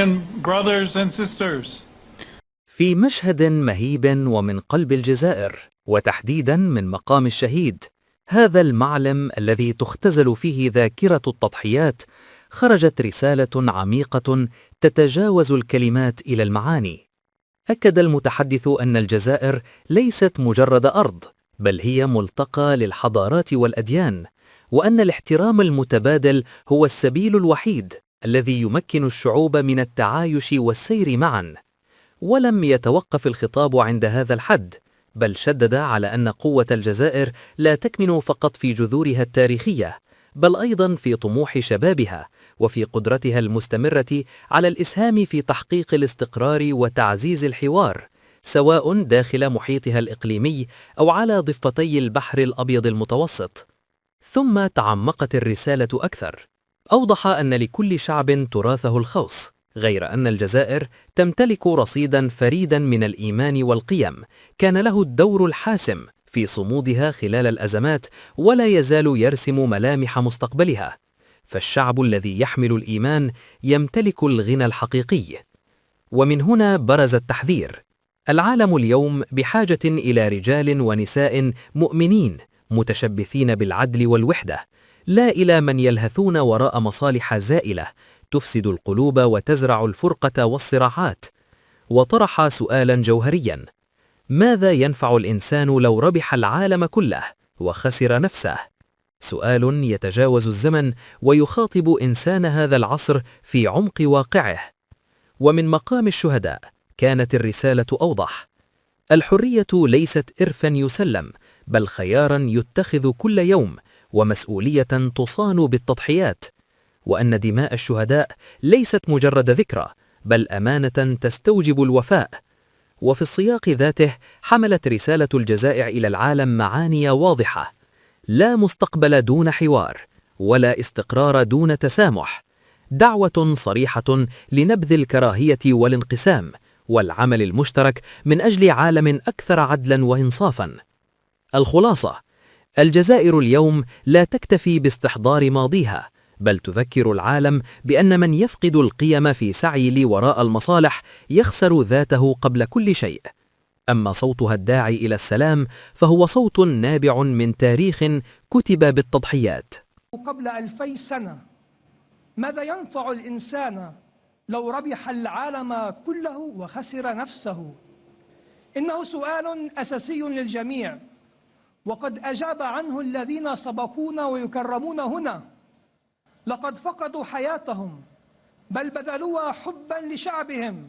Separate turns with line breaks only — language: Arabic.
Armenian brothers and sisters.
في مشهد مهيب ومن قلب الجزائر، وتحديدا من مقام الشهيد، هذا المعلم الذي تختزل فيه ذاكرة التضحيات، خرجت رسالة عميقة تتجاوز الكلمات إلى المعاني. أكد المتحدث أن الجزائر ليست مجرد أرض، بل هي ملتقى للحضارات والأديان، وأن الاحترام المتبادل هو السبيل الوحيد الذي يمكن الشعوب من التعايش والسير معا. ولم يتوقف الخطاب عند هذا الحد، بل شدد على أن قوة الجزائر لا تكمن فقط في جذورها التاريخية، بل أيضا في طموح شبابها وفي قدرتها المستمرة على الإسهام في تحقيق الاستقرار وتعزيز الحوار، سواء داخل محيطها الإقليمي أو على ضفتي البحر الأبيض المتوسط. ثم تعمقت الرسالة أكثر، أوضح أن لكل شعب تراثه الخاص، غير أن الجزائر تمتلك رصيدا فريدا من الإيمان والقيم كان له الدور الحاسم في صمودها خلال الأزمات، ولا يزال يرسم ملامح مستقبلها. فالشعب الذي يحمل الإيمان يمتلك الغنى الحقيقي. ومن هنا برز التحذير: العالم اليوم بحاجة إلى رجال ونساء مؤمنين متشبثين بالعدل والوحدة، لا إلى من يلهثون وراء مصالح زائلة تفسد القلوب وتزرع الفرقة والصراعات. وطرح سؤالا جوهريا: ماذا ينفع الإنسان لو ربح العالم كله وخسر نفسه؟ سؤال يتجاوز الزمن ويخاطب إنسان هذا العصر في عمق واقعه. ومن مقام الشهداء كانت الرسالة أوضح: الحرية ليست إرثا يسلم، بل خيارا يتخذ كل يوم، ومسؤولية تصان بالتضحيات. وأن دماء الشهداء ليست مجرد ذكرى، بل أمانة تستوجب الوفاء. وفي السياق ذاته حملت رسالة الجزائر إلى العالم معاني واضحة: لا مستقبل دون حوار، ولا استقرار دون تسامح. دعوة صريحة لنبذ الكراهية والانقسام، والعمل المشترك من أجل عالم أكثر عدلا وإنصافا. الخلاصة: الجزائر اليوم لا تكتفي باستحضار ماضيها، بل تذكر العالم بأن من يفقد القيم في سعي لي وراء المصالح يخسر ذاته قبل كل شيء. أما صوتها الداعي إلى السلام فهو صوت نابع من تاريخ كتب بالتضحيات.
قبل 2000 سنة: ماذا ينفع الإنسان لو ربح العالم كله وخسر نفسه؟ إنه سؤال أساسي للجميع، وقد أجاب عنه الذين سبقونا ويكرمون هنا. لقد فقدوا حياتهم، بل بذلوها حبا لشعبهم.